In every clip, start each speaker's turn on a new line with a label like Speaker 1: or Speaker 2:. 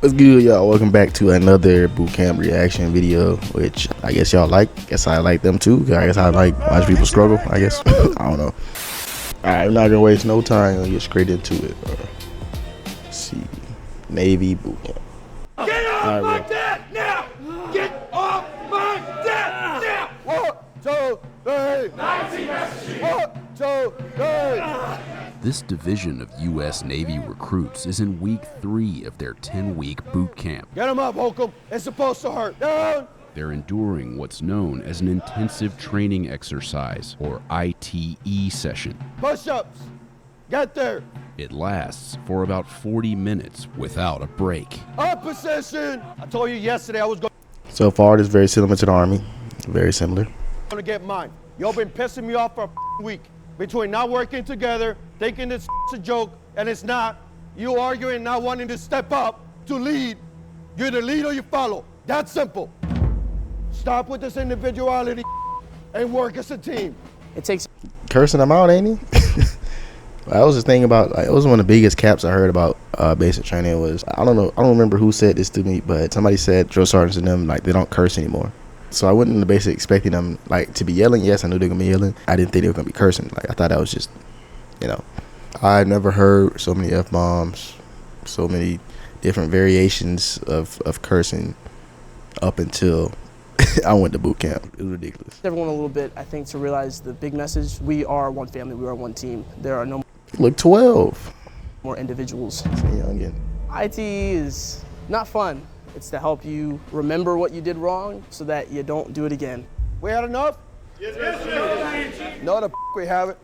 Speaker 1: What's good, y'all? Welcome back to another boot camp reaction video, which I guess y'all like. Guess I like them too. I guess I like watch people struggle, I guess. I don't know. Alright, I'm not gonna waste no time. Gonna get straight into it. Let's see. Navy boot camp.
Speaker 2: Get off my deck now! Get off my deck now! 1, 2, 3! 19 messages! 1, 2, 3!
Speaker 3: This division of U.S. Navy recruits is in week 3 of their 10-week boot camp.
Speaker 2: Get him up, Holcomb. It's supposed to hurt. Down!
Speaker 3: They're enduring what's known as an intensive training exercise, or ITE session.
Speaker 2: Push-ups. Get there.
Speaker 3: It lasts for about 40 minutes without a break.
Speaker 2: Up position. I told you yesterday I was going
Speaker 1: So far, it's very similar to the Army. Very similar.
Speaker 2: to get mine. Y'all been pissing me off for a week. Between not working together, thinking this is a joke, and it's not. You arguing, not wanting to step up to lead. You either lead or you follow. That's simple. Stop with this individuality and work as a team.
Speaker 4: It takes
Speaker 1: Cursing them out, ain't he? I was just thinking about, like, it was one of the biggest caps I heard about basic training was, I don't remember who said this to me, but somebody said drill sergeants and them, like, they don't curse anymore. So I wasn't basically expecting them, like, to be yelling. Yes, I knew they were gonna be yelling. I didn't think they were gonna be cursing. Like, I thought that was just, you know, I never heard so many F-bombs, so many different variations of cursing up until I went to boot camp. It was ridiculous.
Speaker 4: everyone a little bit, I think, to realize the big message. We are one family, we are one team. There are no
Speaker 1: Look, 12.
Speaker 4: more individuals.
Speaker 1: It's a youngin'.
Speaker 4: IT is not fun. It's to help you remember what you did wrong so that you don't do it again.
Speaker 2: We had enough? Yes, no, the we haven't.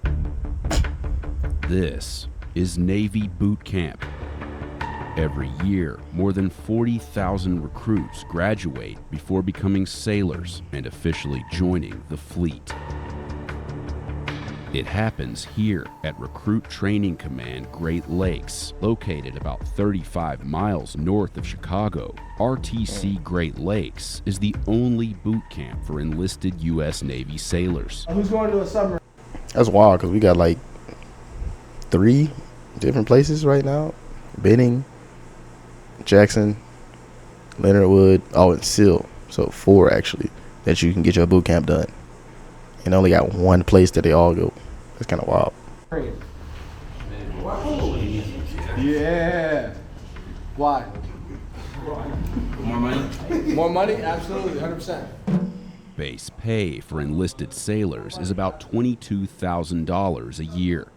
Speaker 3: This is Navy boot camp. Every year, more than 40,000 recruits graduate before becoming sailors and officially joining the fleet. It happens here at Recruit Training Command Great Lakes, located about 35 miles north of Chicago. RTC Great Lakes is the only boot camp for enlisted U.S. Navy sailors.
Speaker 2: Who's going to a summer?
Speaker 1: That's wild because we got like 3 different places right now. Benning, Jackson, Leonard Wood, and Seal. So 4 actually that you can get your boot camp done. And only got 1 place that they all go. That's kind of wild.
Speaker 5: Yeah. Why? More money? More money? Absolutely, 100%.
Speaker 3: Base pay for enlisted sailors is about $22,000 a year.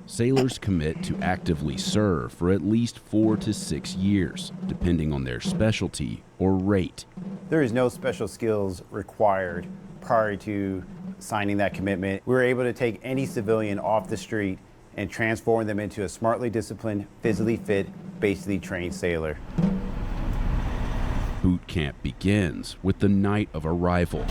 Speaker 3: Sailors commit to actively serve for at least 4 to 6 years, depending on their specialty or rate.
Speaker 6: There is no special skills required prior to signing that commitment. We were able to take any civilian off the street and transform them into a smartly disciplined, physically fit, basically trained sailor.
Speaker 3: Boot camp begins with the night of arrival.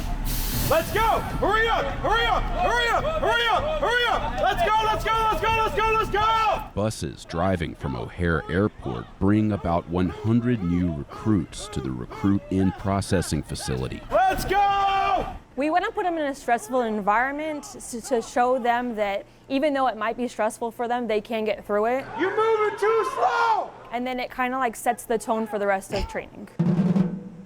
Speaker 2: Let's go! Hurry up! Hurry up! Hurry up! Hurry up! Hurry up! Let's go! Let's go! Let's go! Let's go! Let's go!
Speaker 3: Buses driving from O'Hare Airport bring about 100 new recruits to the Recruit In Processing Facility.
Speaker 2: Let's go!
Speaker 7: We want to put them in a stressful environment to show them that even though it might be stressful for them, they can get through it.
Speaker 2: You're moving too slow!
Speaker 7: And then it kind of like sets the tone for the rest of training.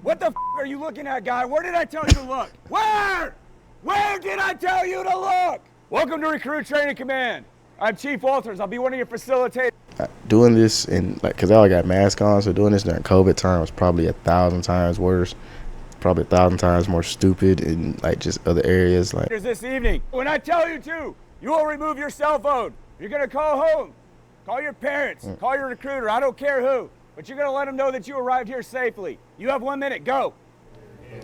Speaker 2: What the are you looking at, guy? Where did I tell you to look? Where? Where did I tell you to look? Welcome to Recruit Training Command. I'm Chief Walters. I'll be one of your facilitators.
Speaker 1: Doing this in, like, because I all got masks on, so doing this during COVID time was probably 1,000 times worse. Probably 1,000 times more stupid in, like, just other areas. Like,
Speaker 2: This evening. When I tell you to, you will remove your cell phone. You're going to call home. Call your parents. Call your recruiter. I don't care who. But you're going to let them know that you arrived here safely. You have 1 minute. Go.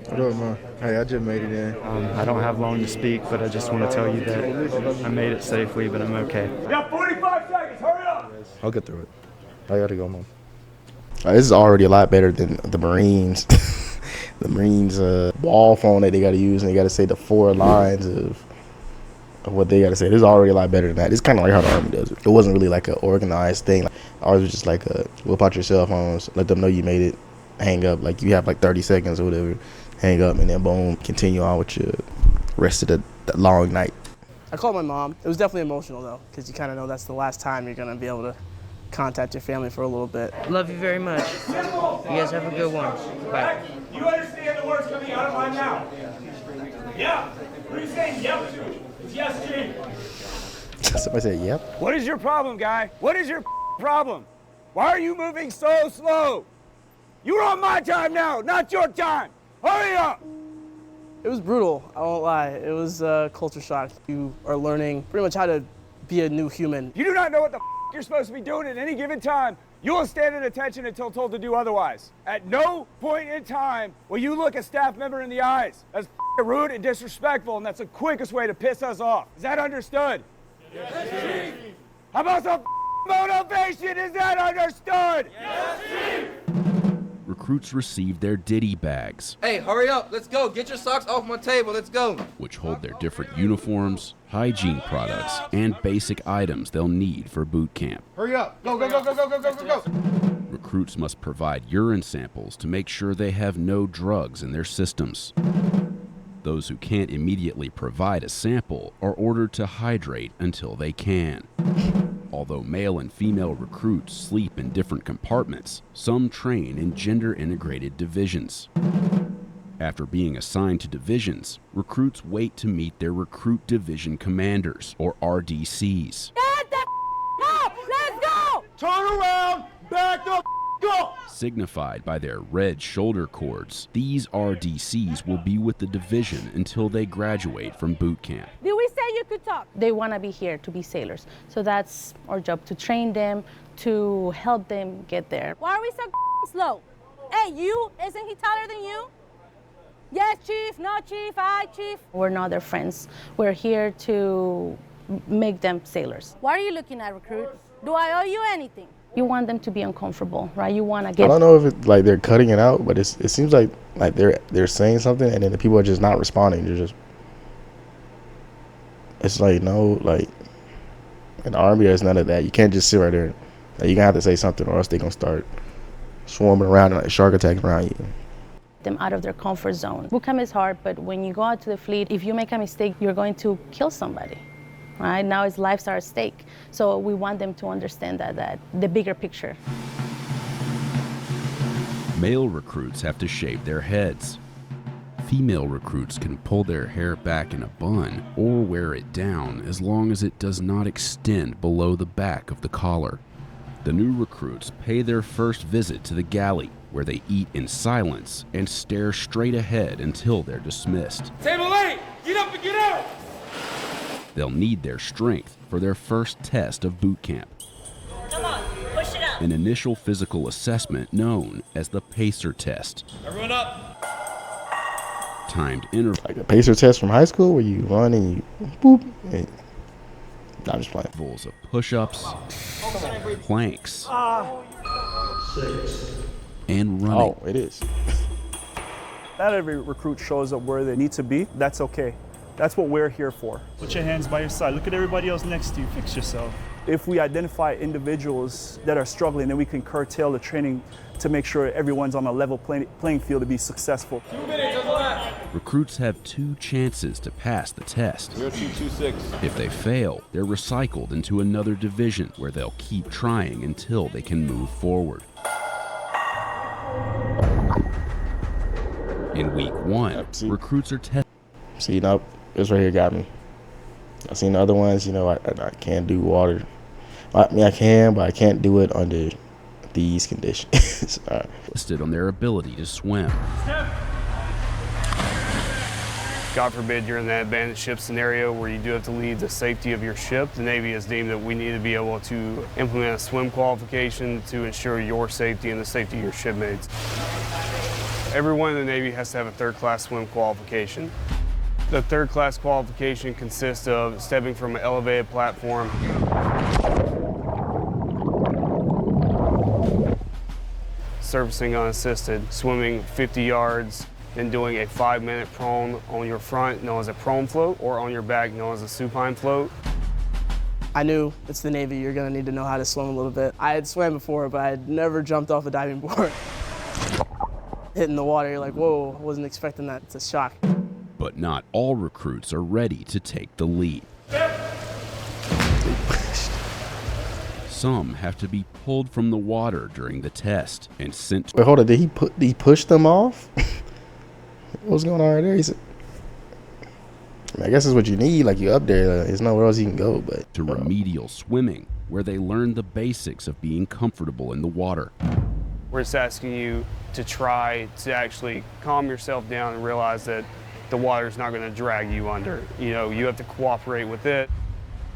Speaker 8: What up, man? Hey, I just made it in.
Speaker 9: I don't have long to speak, but I just want to tell you that I made it safely, but I'm okay.
Speaker 2: You got 45 seconds. Hurry up.
Speaker 8: I'll get through it. I gotta go, man.
Speaker 1: this is already a lot better than the Marines. The Marines wall phone that they got to use, and they got to say the 4 lines of what they got to say. This is already a lot better than that. It's kind of like how the Army does it. It wasn't really like an organized thing. Ours was just like whip out your cell phones, let them know you made it, hang up. Like, you have like 30 seconds or whatever, hang up, and then boom, continue on with your rest of the long night.
Speaker 4: I called my mom. It was definitely emotional though, because you kind of know that's the last time you're gonna be able to contact your family for a little bit.
Speaker 10: Love you very much. You guys have a good one. Bye.
Speaker 11: You understand the words coming out of my mouth? Yeah. What are you saying yep to? It's yes, Chief.
Speaker 1: Somebody said, yep.
Speaker 11: What is your problem, guy? What is your problem? Why are you moving so slow? You're on my time now, not your time. Hurry up!
Speaker 4: It was brutal, I won't lie. It was a culture shock. You are learning pretty much how to be a new human.
Speaker 11: You do not know what the you're supposed to be doing at any given time. You will stand at attention until told to do otherwise. At no point in time will you look a staff member in the eyes. That's rude and disrespectful, and that's the quickest way to piss us off. Is that understood? Yes, Chief. How about some motivation? Is that understood? Yes, Chief.
Speaker 3: Recruits receive their Diddy bags,
Speaker 10: Hey, hurry up. Let's go. Get your socks off my table. Let's go.
Speaker 3: which hold their different uniforms, hygiene products, and basic items they'll need for boot camp.
Speaker 5: Hurry up. Go, go, go, go, go, go, go, go, go.
Speaker 3: Recruits must provide urine samples to make sure they have no drugs in their systems. Those who can't immediately provide a sample are ordered to hydrate until they can. Although male and female recruits sleep in different compartments, some train in gender-integrated divisions. After being assigned to divisions, recruits wait to meet their recruit division commanders, or RDCs.
Speaker 7: Get the up! Let's go!
Speaker 2: Turn around, back the up!
Speaker 3: Signified by their red shoulder cords, these RDCs will be with the division until they graduate from boot camp.
Speaker 7: Did we say you could talk?
Speaker 12: They want to be here to be sailors. So that's our job, to train them, to help them get there.
Speaker 7: Why are we so slow? Hey, you, isn't he taller than you? Yes, Chief, no, Chief, I, Chief.
Speaker 12: We're not their friends. We're here to make them sailors.
Speaker 7: Why are you looking at recruits? Do I owe you anything?
Speaker 12: You want them to be uncomfortable, right? You want to
Speaker 1: I
Speaker 12: get...
Speaker 1: don't know if it, like they're cutting it out, but it seems like they're saying something and then the people are just not responding. They're just, it's like, no, like in the Army there's none of that. You can't just sit right there. Like, you're gonna have to say something or else they're gonna start swarming around and like shark attacking around you.
Speaker 12: them out of their comfort zone. Boot camp is hard, but when you go out to the fleet, if you make a mistake, you're going to kill somebody. Right? Now his lives are at stake. So we want them to understand that the bigger picture.
Speaker 3: Male recruits have to shave their heads. Female recruits can pull their hair back in a bun or wear it down as long as it does not extend below the back of the collar. The new recruits pay their first visit to the galley, where they eat in silence and stare straight ahead until they're dismissed.
Speaker 11: Table 8, get up and get out!
Speaker 3: They'll need their strength for their first test of boot camp.
Speaker 7: Come on, push it up.
Speaker 3: An initial physical assessment known as the PACER test.
Speaker 11: Everyone up!
Speaker 3: Timed intervals
Speaker 1: Like a PACER test from high school where you run and you boop. And, I'm just playing.
Speaker 3: of push-ups, planks, and running.
Speaker 1: Oh, it is.
Speaker 13: Not every recruit shows up where they need to be. That's okay. That's what we're here for.
Speaker 9: Put your hands by your side. Look at everybody else next to you. Fix yourself.
Speaker 13: If we identify individuals that are struggling, then we can curtail the training to make sure everyone's on a level playing field to be successful.
Speaker 11: 2 minutes on the left.
Speaker 3: Recruits have 2 chances to pass the test.
Speaker 11: 0226.
Speaker 3: If they fail, they're recycled into another division where they'll keep trying until they can move forward. In week 1, recruits are tested.
Speaker 1: See, now this right here got me. I've seen the other ones, you know, I can't do water. I mean, I can, but I can't do it under these conditions.
Speaker 3: Listed on their ability to swim.
Speaker 14: God forbid you're in that abandoned ship scenario where you do have to leave the safety of your ship. The Navy has deemed that we need to be able to implement a swim qualification to ensure your safety and the safety of your shipmates. Everyone in the Navy has to have a third-class swim qualification. The third-class qualification consists of stepping from an elevated platform, surfacing unassisted, swimming 50 yards, then doing a 5-minute prone on your front, known as a prone float, or on your back, known as a supine float.
Speaker 4: I knew it's the Navy, you're gonna need to know how to swim a little bit. I had swam before, but I had never jumped off a diving board. Hitting the water, you're like, whoa, I wasn't expecting that. It's a shock.
Speaker 3: But not all recruits are ready to take the leap. Some have to be pulled from the water during the test and sent.
Speaker 1: Wait, hold on. Did he push them off? What's going on right there? I guess it's what you need. Like, you up there. There's nowhere else you can go. But
Speaker 3: to remedial swimming, where they learn the basics of being comfortable in the water.
Speaker 14: We're just asking you to try to actually calm yourself down and realize that the water's not going to drag you under. You know, you have to cooperate with it.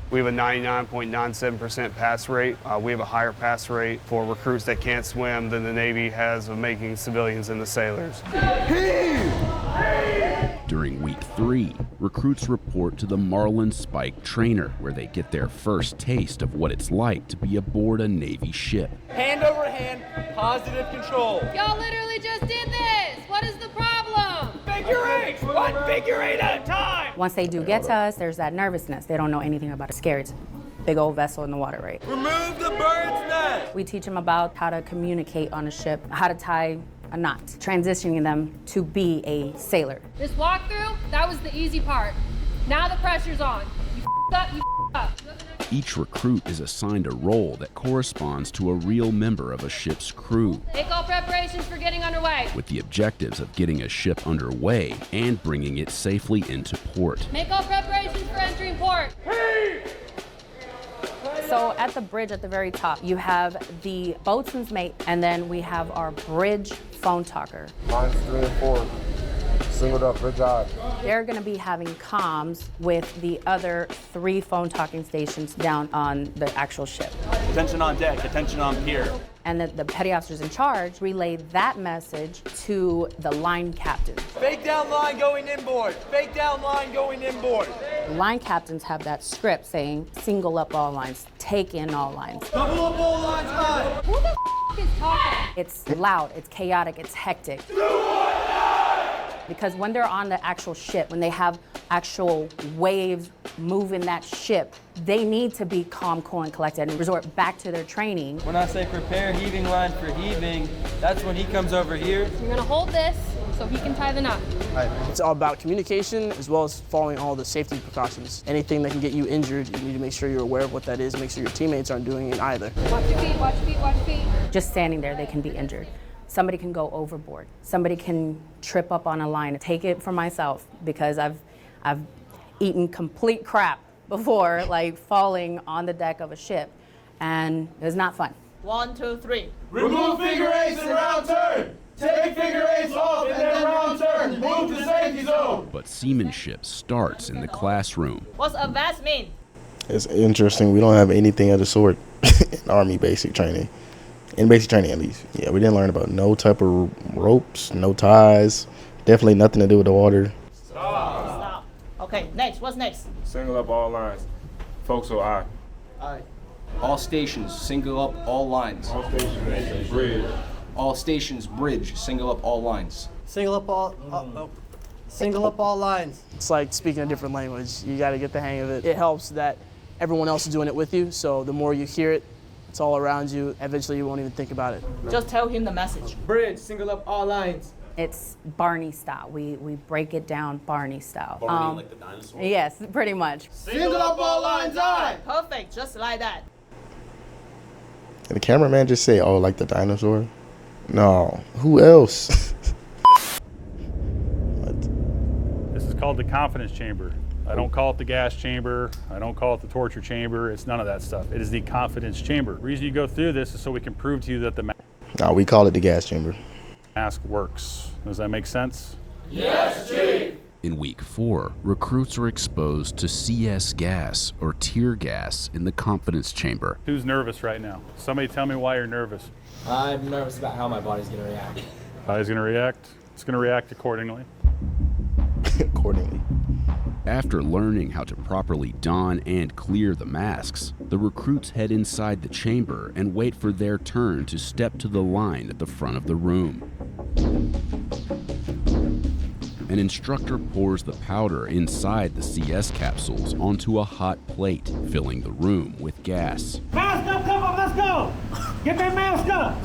Speaker 14: We have a 99.97% pass rate. We have a higher pass rate for recruits that can't swim than the Navy has of making civilians into sailors.
Speaker 3: During week 3, recruits report to the Marlin Spike Trainer, where they get their first taste of what it's like to be aboard a Navy ship.
Speaker 5: Hand over hand, positive control.
Speaker 15: Y'all literally just did this. What is the problem?
Speaker 5: Figure eight, one figure eight at a time.
Speaker 16: Once they do get to us, there's that nervousness. They don't know anything about it. Scared. Big old vessel in the water, right?
Speaker 5: Remove the bird's nest.
Speaker 16: We teach them about how to communicate on a ship, how to tie a knot, transitioning them to be a sailor.
Speaker 15: This walkthrough, that was the easy part. Now the pressure's on. You up, you up.
Speaker 3: Each recruit is assigned a role that corresponds to a real member of a ship's crew,
Speaker 15: Make all preparations for getting underway.
Speaker 3: with the objectives of getting a ship underway and bringing it safely into port.
Speaker 15: Make all preparations for entering port.
Speaker 16: So at the bridge at the very top, you have the boatswain's mate, and then we have our bridge phone talker.
Speaker 8: Mine's 3 and 4. Singled up, good job.
Speaker 16: They're going to be having comms with the other 3 phone talking stations down on the actual ship.
Speaker 13: Attention on deck, attention on pier.
Speaker 16: And the petty officers in charge relay that message to the line captain.
Speaker 5: Fake down line going inboard. Fake down line going inboard.
Speaker 16: Line captains have that script saying, single up all lines, take in all lines.
Speaker 5: Double up all lines high.
Speaker 15: Who the f is talking?
Speaker 16: It's loud, it's chaotic, it's hectic. Because when they're on the actual ship, when they have actual waves moving that ship, they need to be calm, cool, and collected and resort back to their training.
Speaker 17: When I say prepare heaving line for heaving, that's when he comes over here.
Speaker 15: You're gonna hold this so he can tie the knot.
Speaker 4: It's all about communication as well as following all the safety precautions. Anything that can get you injured, you need to make sure you're aware of what that is, make sure your teammates aren't doing it either.
Speaker 15: Watch your feet, watch your feet, watch your feet.
Speaker 16: Just standing there, they can be injured. Somebody can go overboard. Somebody can trip up on a line. Take it from myself because I've eaten complete crap before, like falling on the deck of a ship, and it was not fun.
Speaker 5: 1, 2, 3. Remove figure eights and round turn. Take figure eights off and then round turn. Move to safety zone.
Speaker 3: But seamanship starts in the classroom.
Speaker 15: What's advance mean?
Speaker 1: it's interesting. We don't have anything of the sort in Army basic training. In basic training, at least. Yeah, we didn't learn about no type of ropes, no ties. Definitely nothing to do with the water.
Speaker 5: Stop. Okay, next. What's next?
Speaker 18: Single up all lines. Forecastle I.
Speaker 5: Aye.
Speaker 17: All stations, single up all lines.
Speaker 18: All stations, bridge.
Speaker 17: All stations, bridge, single up all lines.
Speaker 5: Single up all. Single up all lines.
Speaker 4: It's like speaking a different language. You got to get the hang of it. It helps that everyone else is doing it with you, so the more you hear it, it's all around you. Eventually, you won't even think about it.
Speaker 5: Just tell him the message. Bridge, single up all lines.
Speaker 16: It's Barney style. We break it down Barney style.
Speaker 19: Barney, like the dinosaur?
Speaker 16: Yes, pretty much.
Speaker 5: Single up all lines, aye. Perfect, just like that.
Speaker 1: Did the cameraman just say, oh, like the dinosaur? No. Who else?
Speaker 20: This is called the confidence chamber. I don't call it the gas chamber. I don't call it the torture chamber. It's none of that stuff. It is the confidence chamber. The reason you go through this is so we can prove to you that the
Speaker 1: No, we call it the gas chamber.
Speaker 20: mask works. Does that make sense?
Speaker 5: Yes, Chief.
Speaker 3: In week 4, recruits are exposed to CS gas or tear gas in the confidence chamber.
Speaker 20: Who's nervous right now? Somebody tell me why you're nervous.
Speaker 17: I'm nervous about how my body's going to react.
Speaker 20: How is it going to react? It's going to react accordingly.
Speaker 1: Accordingly.
Speaker 3: After learning how to properly don and clear the masks, the recruits head inside the chamber and wait for their turn to step to the line at the front of the room. An instructor pours the powder inside the CS capsules onto a hot plate, filling the room with gas.
Speaker 5: Mask up, come on, let's go. Get that mask up.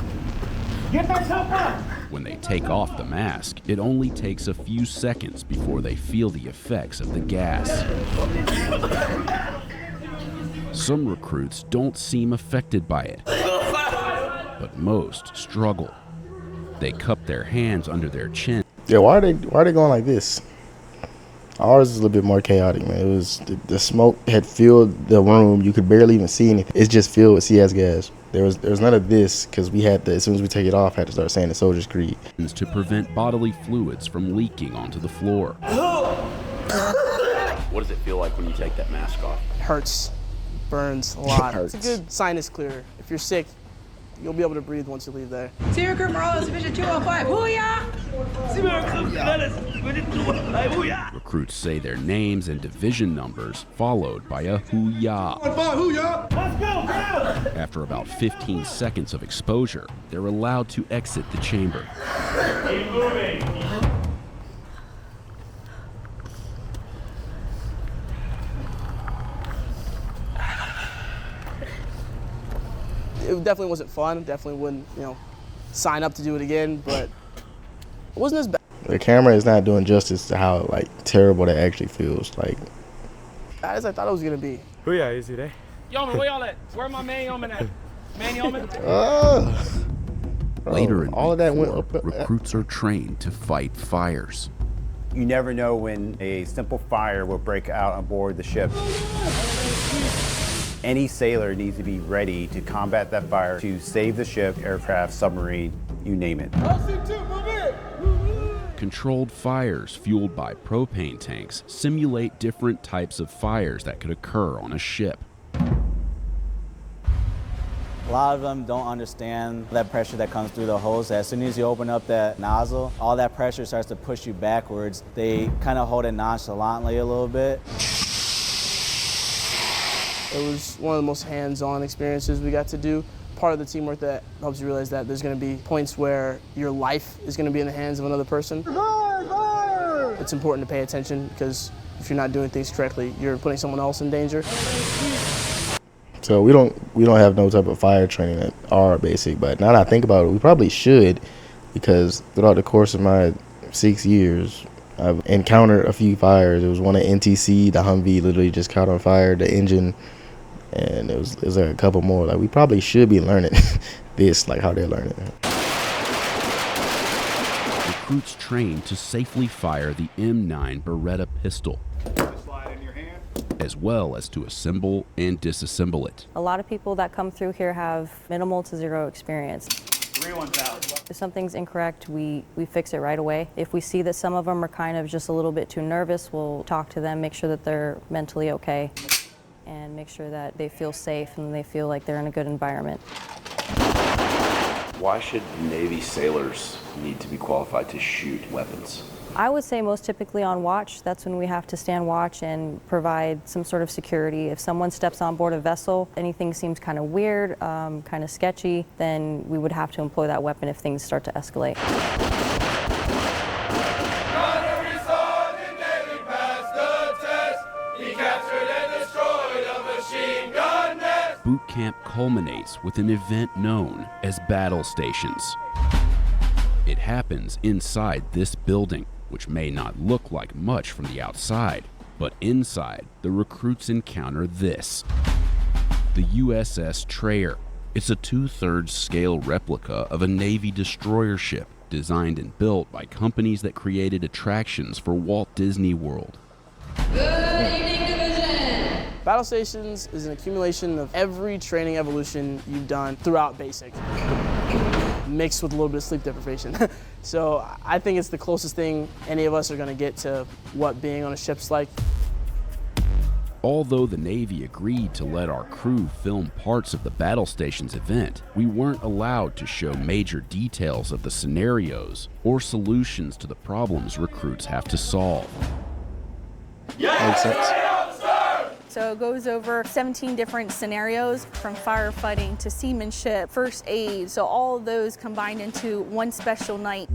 Speaker 5: Get that top up.
Speaker 3: When they take off the mask, it only takes a few seconds before they feel the effects of the gas. Some recruits don't seem affected by it, but most struggle. They cup their hands under their chin.
Speaker 1: Yeah, why are they going like this? Ours is a little bit more chaotic, man. It was the smoke had filled the room. You could barely even see anything. It's just filled with CS gas. There was none of this because we had to, as soon as we take it off, had to start saying the Soldier's Creed.
Speaker 3: To prevent bodily fluids from leaking onto the floor. What does it feel like when you take that mask off?
Speaker 4: Hurts, burns a lot.
Speaker 1: Hurts.
Speaker 4: It's a good sinus clearer. If you're sick, you'll be able to breathe once you leave there.
Speaker 5: Sierra Group Morales Division 205, hoo-yah!
Speaker 3: Recruits say their names and division numbers, followed by a hoo-yah.
Speaker 5: Let's go,
Speaker 3: After about 15 seconds of exposure, they're allowed to exit the chamber.
Speaker 5: Keep moving.
Speaker 4: It definitely wasn't fun. Definitely wouldn't, sign up to do it again, but it wasn't as bad.
Speaker 1: The camera is not doing justice to how terrible that actually feels.
Speaker 4: Bad as I thought it was gonna be.
Speaker 11: Hoo-yah, easy day.
Speaker 17: Yeoman, where y'all at? Where my man Yeoman at? Man Yeoman?
Speaker 3: Later in
Speaker 1: all of that went
Speaker 3: war, recruits are trained to fight fires.
Speaker 6: You never know when a simple fire will break out on board the ship. Any sailor needs to be ready to combat that fire to save the ship, aircraft, submarine, you name it.
Speaker 3: Controlled fires fueled by propane tanks simulate different types of fires that could occur on a ship.
Speaker 19: A lot of them don't understand that pressure that comes through the hose. As soon as you open up that nozzle, all that pressure starts to push you backwards. They kind of hold it nonchalantly a little bit.
Speaker 4: It was one of the most hands-on experiences we got to do. Part of the teamwork that helps you realize that there's going to be points where your life is going to be in the hands of another person. It's important to pay attention because if you're not doing things correctly, you're putting someone else in danger.
Speaker 1: So we don't have no type of fire training at our basic, but now that I think about it, we probably should, because throughout the course of my 6 years, I've encountered a few fires. There was one at NTC, the Humvee literally just caught on fire, the engine, and there was a couple more. We probably should be learning this, how they're learning.
Speaker 3: Recruits trained to safely fire the M9 Beretta pistol, as well as to assemble and disassemble it.
Speaker 7: A lot of people that come through here have minimal to zero experience.
Speaker 11: 3-1000.
Speaker 7: If something's incorrect, we fix it right away. If we see that some of them are kind of just a little bit too nervous, we'll talk to them, make sure that they're mentally okay, and make sure that they feel safe and they feel like they're in a good environment.
Speaker 3: Why should Navy sailors need to be qualified to shoot weapons?
Speaker 7: I would say most typically on watch. That's when we have to stand watch and provide some sort of security. If someone steps on board a vessel, anything seems kind of weird, kind of sketchy, then we would have to employ that weapon if things start to escalate.
Speaker 3: Boot camp culminates with an event known as battle stations. It happens inside this building, which may not look like much from the outside, but inside, the recruits encounter this. The USS Trayer. It's a 2/3 scale replica of a Navy destroyer ship designed and built by companies that created attractions for Walt Disney World.
Speaker 5: Good evening, Division!
Speaker 4: Battle stations is an accumulation of every training evolution you've done throughout basic, mixed with a little bit of sleep deprivation. So I think it's the closest thing any of us are going to get to what being on a ship's like.
Speaker 3: Although the Navy agreed to let our crew film parts of the battle stations event, we weren't allowed to show major details of the scenarios or solutions to the problems recruits have to solve.
Speaker 1: Makes sense.
Speaker 21: So it goes over 17 different scenarios, from firefighting to seamanship, first aid, so all of those combined into one special night.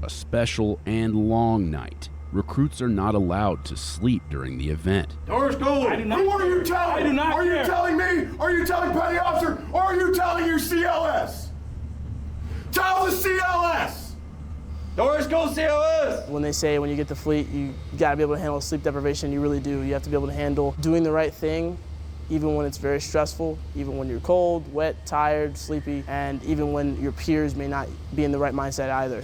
Speaker 3: A special and long night. Recruits are not allowed to sleep during the event.
Speaker 2: Doors go.
Speaker 11: I do not
Speaker 2: Who are
Speaker 11: care.
Speaker 2: you telling?
Speaker 11: I do not
Speaker 2: Are
Speaker 11: care.
Speaker 2: you telling me? Are you telling Petty Officer? Or are you telling your CLS? Tell the CLS.
Speaker 11: Doors go, CLS!
Speaker 4: When they say when you get to fleet, you got to be able to handle sleep deprivation, you really do. You have to be able to handle doing the right thing even when it's very stressful, even when you're cold, wet, tired, sleepy, and even when your peers may not be in the right mindset either.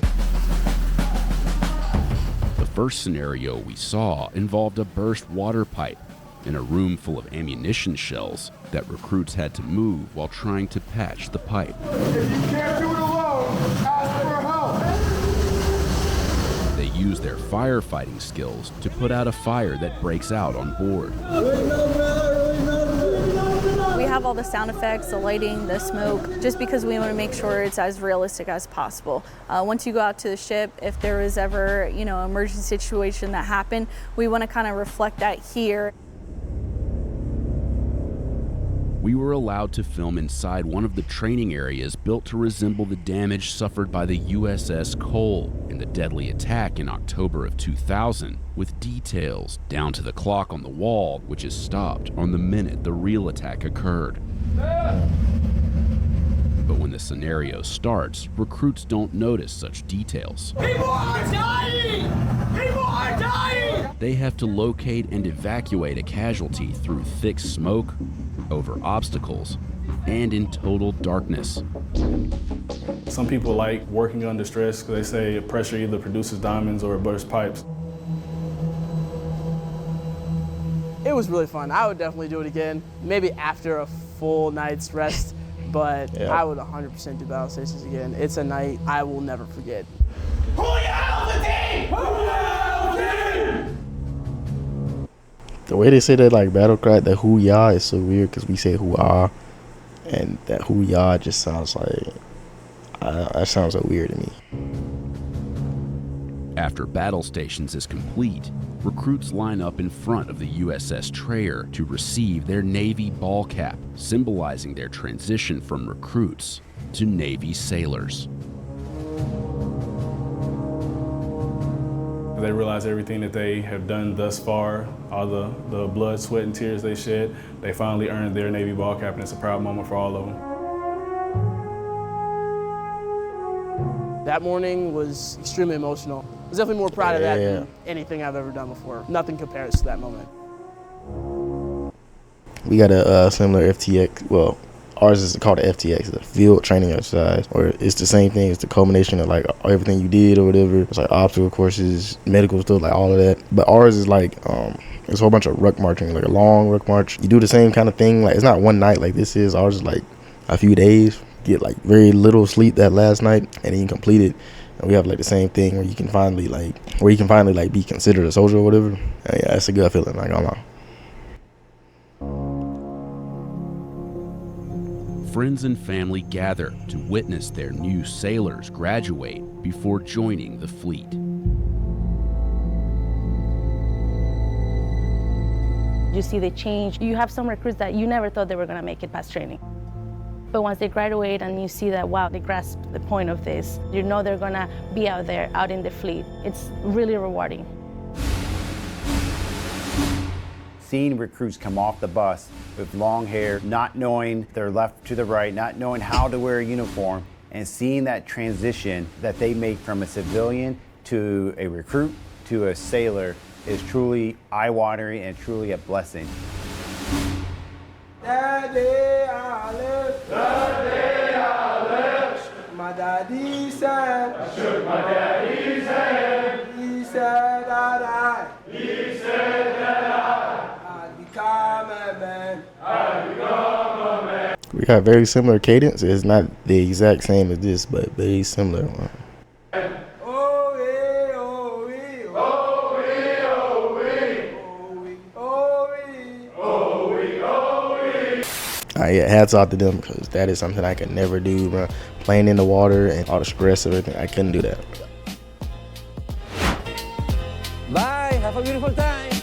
Speaker 3: The first scenario we saw involved a burst water pipe in a room full of ammunition shells that recruits had to move while trying to patch the pipe.
Speaker 5: If you can't do it alone, ask for help.
Speaker 3: They use their firefighting skills to put out a fire that breaks out on board.
Speaker 21: We have all the sound effects, the lighting, the smoke, just because we want to make sure it's as realistic as possible. Once you go out to the ship, if there was ever, an emergency situation that happened, we want to kind of reflect that here.
Speaker 3: We were allowed to film inside one of the training areas built to resemble the damage suffered by the USS Cole in the deadly attack in October of 2000, with details down to the clock on the wall, which is stopped on the minute the real attack occurred. But when the scenario starts, recruits don't notice such details.
Speaker 5: People are dying! People are dying!
Speaker 3: They have to locate and evacuate a casualty through thick smoke, over obstacles, and in total darkness.
Speaker 10: Some people like working under stress because they say pressure either produces diamonds or it bursts pipes.
Speaker 4: It was really fun. I would definitely do it again, maybe after a full night's rest, but
Speaker 1: Yeah.
Speaker 4: I would 100% do battle stations again. It's a night I will never forget.
Speaker 5: Who y'all the team? Who y'all the team?
Speaker 1: The way they say that, like, battle cry, the who ya is so weird because we say who ah, and that who ya just sounds like, that sounds so weird to me.
Speaker 3: After battle stations is complete, recruits line up in front of the USS Trayer to receive their Navy ball cap, symbolizing their transition from recruits to Navy sailors.
Speaker 10: They realize everything that they have done thus far, all the blood, sweat, and tears they shed, they finally earned their Navy ball cap, and it's a proud moment for all of them.
Speaker 4: That morning was extremely emotional. I was definitely more proud of that
Speaker 1: Yeah.
Speaker 4: than anything I've ever done before. Nothing compares to that moment.
Speaker 1: We got a similar FTX, well, ours is called the FTX, the field training exercise, or it's the same thing. It's the culmination of like everything you did or whatever. It's like obstacle courses, medical stuff, like all of that. But ours is like, it's a whole bunch of ruck marching, like a long ruck march. You do the same kind of thing. Like, it's not one night like this is. Ours is like a few days. Get like very little sleep that last night, and then you complete it. And we have like the same thing where you can finally be considered a soldier or whatever. And yeah, it's a good feeling, not gonna lie.
Speaker 3: Friends and family gather to witness their new sailors graduate before joining the fleet.
Speaker 12: You see the change. You have some recruits that you never thought they were going to make it past training. But once they graduate and you see that, wow, they grasp the point of this, you know they're going to be out there, out in the fleet. It's really rewarding.
Speaker 6: Seeing recruits come off the bus with long hair, not knowing their left to the right, not knowing how to wear a uniform, and seeing that transition that they make from a civilian to a recruit to a sailor is truly eye-watering and truly a blessing.
Speaker 5: That day I left. That day I left. My daddy said. I shook my daddy's hand. He said that I. He said that I'd become a man. I'd become a man.
Speaker 1: We got very similar cadence. It's not the exact same as this, but very similar. Yeah, hats off to them, because that is something I could never do, bro. Playing in the water and all the stress and everything, I couldn't do that.
Speaker 5: Bye, have a beautiful time.